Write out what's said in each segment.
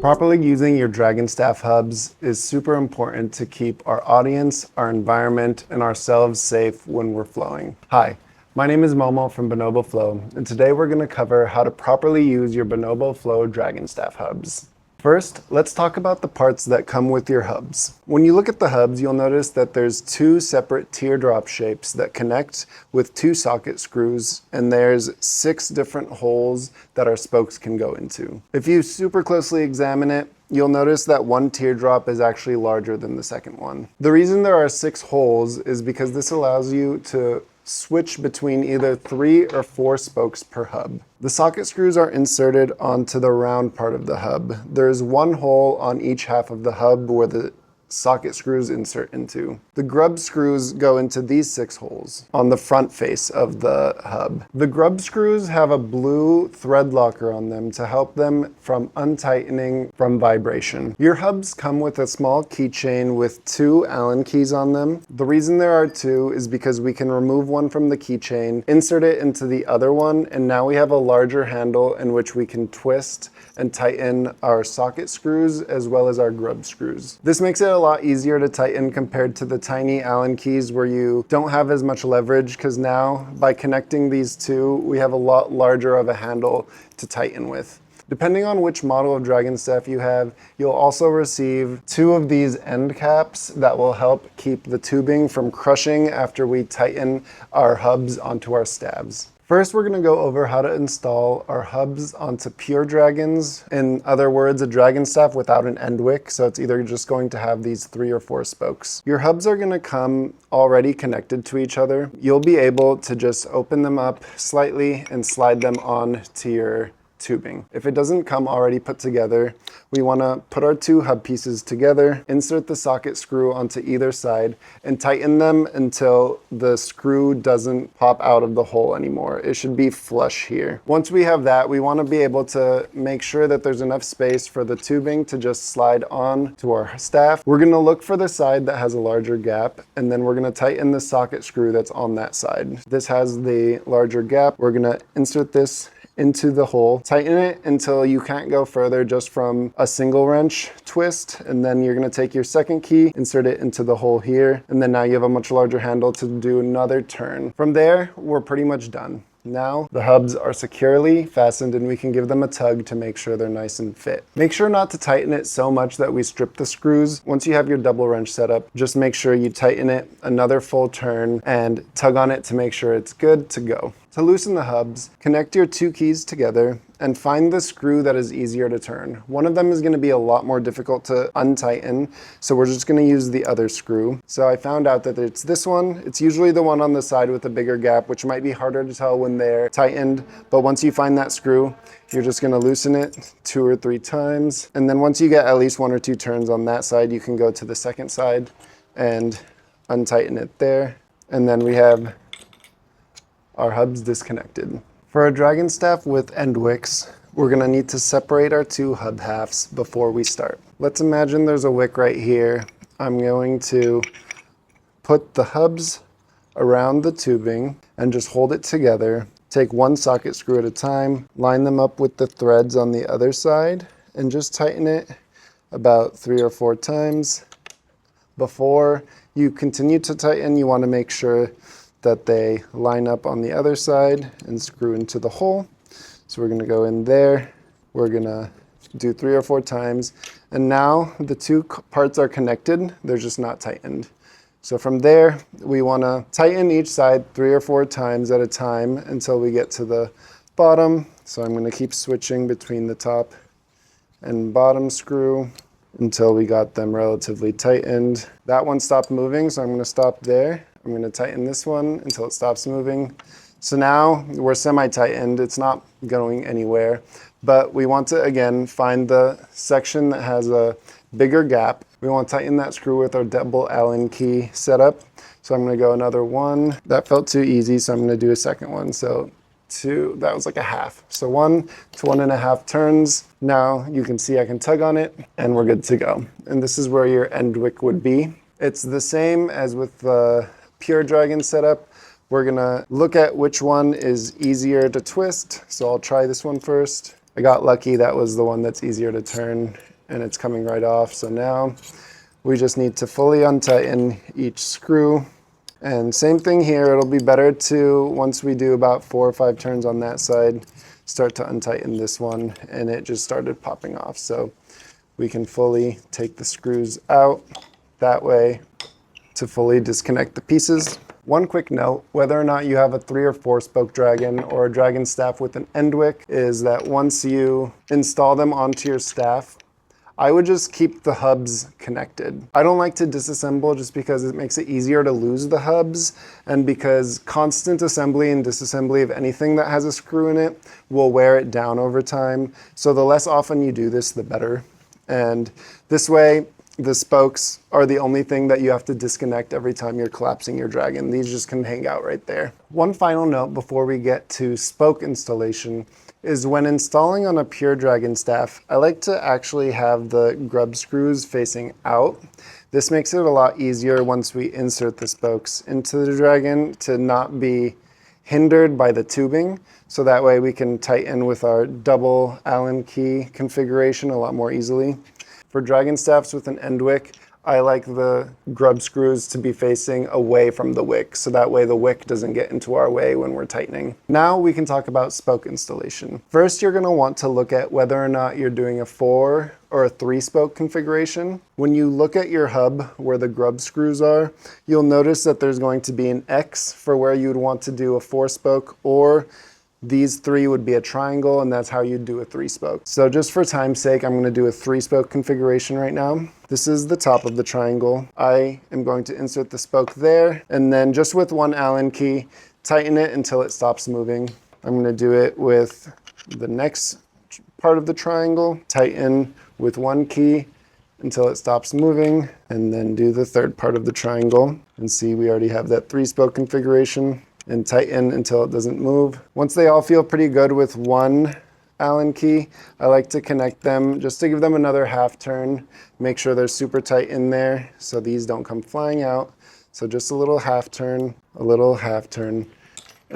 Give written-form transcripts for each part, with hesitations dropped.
Properly using your dragon staff hubs is super important to keep our audience, our environment, and ourselves safe when we're flowing. Hi, my name is Momo from Bonobo Flow, and today we're going to cover how to properly use your Bonobo Flow dragon staff hubs. First, let's talk about the parts that come with your hubs. When you look at the hubs, you'll notice that there's two separate teardrop shapes that connect with two socket screws, and there's 6 different holes that our spokes can go into. If you super closely examine it, you'll notice that one teardrop is actually larger than the second one. The reason there are 6 holes is because this allows you to switch between either 3 or 4 spokes per hub. The socket screws are inserted onto the round part of the hub. There's 1 hole on each half of the hub where the socket screws insert into. The grub screws go into these 6 holes on the front face of the hub. The grub screws have a blue thread locker on them to help them from untightening from vibration. Your hubs come with a small keychain with 2 Allen keys on them. The reason there are 2 is because we can remove one from the keychain, insert it into the other one, and now we have a larger handle in which we can twist and tighten our socket screws as well as our grub screws. This makes it a lot easier to tighten compared to the tiny Allen keys where you don't have as much leverage, because now by connecting these 2, we have a lot larger of a handle to tighten with. Depending on which model of dragon staff you have, you'll also receive 2 of these end caps that will help keep the tubing from crushing after we tighten our hubs onto our stabs. First, we're going to go over how to install our hubs onto pure dragons. In other words, a dragon staff without an End-Wick, so it's either just going to have these 3 or 4 spokes. Your hubs are going to come already connected to each other. You'll be able to just open them up slightly and slide them on to your tubing. If it doesn't come already put together, we want to put our 2 hub pieces together, insert the socket screw onto either side, and tighten them until the screw doesn't pop out of the hole anymore. It should be flush here. Once we have that, we want to be able to make sure that there's enough space for the tubing to just slide on to our staff. We're going to look for the side that has a larger gap, and then we're going to tighten the socket screw that's on that side. This has the larger gap. We're going to insert this into the hole, tighten it until you can't go further just from a single wrench twist, and then you're going to take your second key, insert it into the hole here, and then now you have a much larger handle to do another turn. From there, we're pretty much done. Now the hubs are securely fastened and we can give them a tug to make sure they're nice and fit. Make sure not to tighten it so much that we strip the screws. Once you have your double wrench set up, just make sure you tighten it another full turn and tug on it to make sure it's good to go. To loosen the hubs, connect your 2 keys together and find the screw that is easier to turn. One of them is going to be a lot more difficult to untighten, so we're just going to use the other screw. So I found out that it's this one. It's usually the one on the side with the bigger gap, which might be harder to tell when they're tightened, but once you find that screw, you're just going to loosen it 2 or 3 times, and then once you get at least 1 or 2 turns on that side, you can go to the second side and untighten it there, and then we have our hubs disconnected. For a dragon staff with End-Wicks, we're going to need to separate our 2 hub halves before we start. Let's imagine there's a wick right here. I'm going to put the hubs around the tubing and just hold it together. Take 1 socket screw at a time, line them up with the threads on the other side, and just tighten it about 3 or 4 times. Before you continue to tighten, you want to make sure that they line up on the other side and screw into the hole. So we're going to go in there. We're going to do 3 or 4 times. And now the 2 parts are connected. They're just not tightened. So from there, we want to tighten each side 3 or 4 times at a time until we get to the bottom. So I'm going to keep switching between the top and bottom screw until we got them relatively tightened. That one stopped moving, so I'm going to stop there. I'm going to tighten this one until it stops moving. So now we're semi-tightened. It's not going anywhere. But we want to, again, find the section that has a bigger gap. We want to tighten that screw with our double Allen key setup. So I'm going to go another 1. That felt too easy, so I'm going to do a second one. So 2, that was like a half. So 1 to 1.5 turns. Now you can see I can tug on it and we're good to go. And this is where your End-Wick would be. It's the same as with the pure dragon setup. We're gonna look at which one is easier to twist. So I'll try this one first. I got lucky, that was the one that's easier to turn and it's coming right off. So now we just need to fully untighten each screw. And same thing here, it'll be better to, once we do about 4 or 5 turns on that side, start to untighten this one, and it just started popping off. So we can fully take the screws out that way to fully disconnect the pieces. One quick note, whether or not you have a 3 or 4 spoke dragon or a dragon staff with an End-Wick, is that once you install them onto your staff, I would just keep the hubs connected. I don't like to disassemble just because it makes it easier to lose the hubs, and because constant assembly and disassembly of anything that has a screw in it will wear it down over time. So the less often you do this, the better. And this way, the spokes are the only thing that you have to disconnect every time you're collapsing your dragon. These just can hang out right there. One final note before we get to spoke installation is when installing on a pure dragon staff, I like to actually have the grub screws facing out. This makes it a lot easier once we insert the spokes into the dragon to not be hindered by the tubing. So that way we can tighten with our double Allen key configuration a lot more easily. For dragon staffs with an End-Wick, I like the grub screws to be facing away from the wick, so that way the wick doesn't get into our way when we're tightening. Now we can talk about spoke installation. First, you're going to want to look at whether or not you're doing a 4 or a 3 spoke configuration. When you look at your hub where the grub screws are, you'll notice that there's going to be an X for where you would want to do a 4 spoke, or these 3 would be a triangle, and that's how you'd do a 3 spoke. So just for time's sake, I'm going to do a 3 spoke configuration right now. This is the top of the triangle. I am going to insert the spoke there, and then just with one Allen key, tighten it until it stops moving. I'm going to do it with the next part of the triangle, tighten with one key until it stops moving, and then do the third part of the triangle. And see, we already have that 3 spoke configuration, and tighten until it doesn't move. Once they all feel pretty good with one Allen key, I like to connect them just to give them another half turn. Make sure they're super tight in there so these don't come flying out. So just a little half turn, and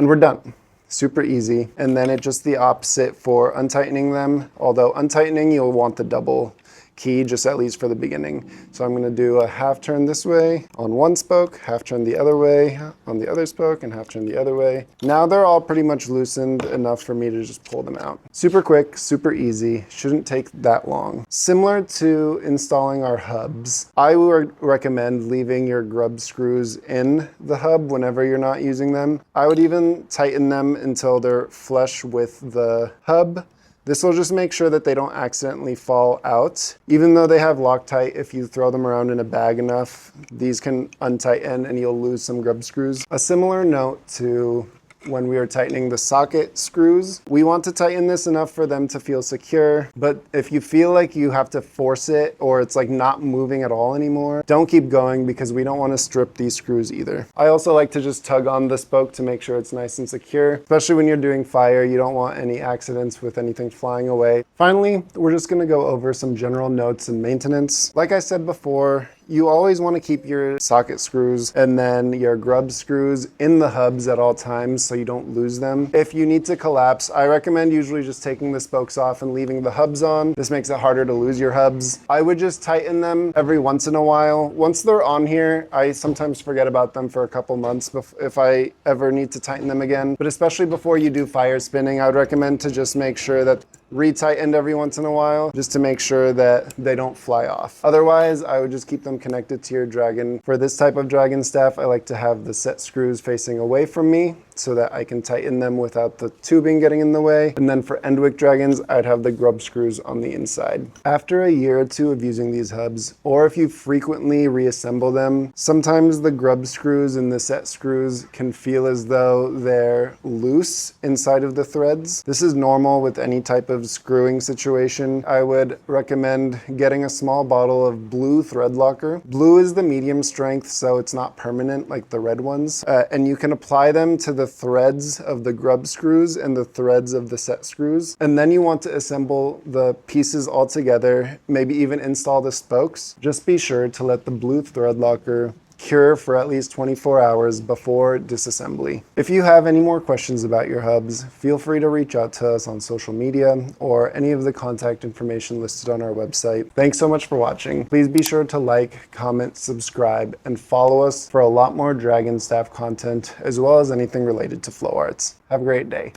we're done. Super easy. And then it's just the opposite for untightening them. Although untightening, you'll want the double key, just at least for the beginning. So I'm going to do a half turn this way on one spoke, half turn the other way on the other spoke, and half turn the other way. Now they're all pretty much loosened enough for me to just pull them out. Super quick, super easy, shouldn't take that long. Similar to installing our hubs, I would recommend leaving your grub screws in the hub whenever you're not using them. I would even tighten them until they're flush with the hub. This will just make sure that they don't accidentally fall out. Even though they have Loctite, if you throw them around in a bag enough, these can untighten and you'll lose some grub screws. A similar note to when we are tightening the socket screws, we want to tighten this enough for them to feel secure. But if you feel like you have to force it or it's like not moving at all anymore, don't keep going because we don't want to strip these screws either. I also like to just tug on the spoke to make sure it's nice and secure. Especially when you're doing fire, you don't want any accidents with anything flying away. Finally, we're just going to go over some general notes and maintenance. Like I said before, you always want to keep your socket screws and then your grub screws in the hubs at all times so you don't lose them. If you need to collapse, I recommend usually just taking the spokes off and leaving the hubs on. This makes it harder to lose your hubs. I would just tighten them every once in a while. Once they're on here, I sometimes forget about them for a couple months if I ever need to tighten them again. But especially before you do fire spinning, I would recommend to just make sure that re-tightened every once in a while just to make sure that they don't fly off. Otherwise, I would just keep them connected to your dragon. For this type of dragon staff, I like to have the set screws facing away from me so that I can tighten them without the tubing getting in the way. And then for End-Wick dragons, I'd have the grub screws on the inside. After a year or two of using these hubs, or if you frequently reassemble them, sometimes the grub screws and the set screws can feel as though they're loose inside of the threads. This is normal with any type of screwing situation. I would recommend getting a small bottle of blue thread locker. Blue is the medium strength, so it's not permanent like the red ones. And you can apply them to the threads of the grub screws and the threads of the set screws. And then you want to assemble the pieces all together, maybe even install the spokes. Just be sure to let the blue thread locker cure for at least 24 hours before disassembly. If you have any more questions about your hubs, feel free to reach out to us on social media or any of the contact information listed on our website. Thanks so much for watching. Please be sure to like, comment, subscribe, and follow us for a lot more Dragon Staff content, as well as anything related to flow arts. Have a great day.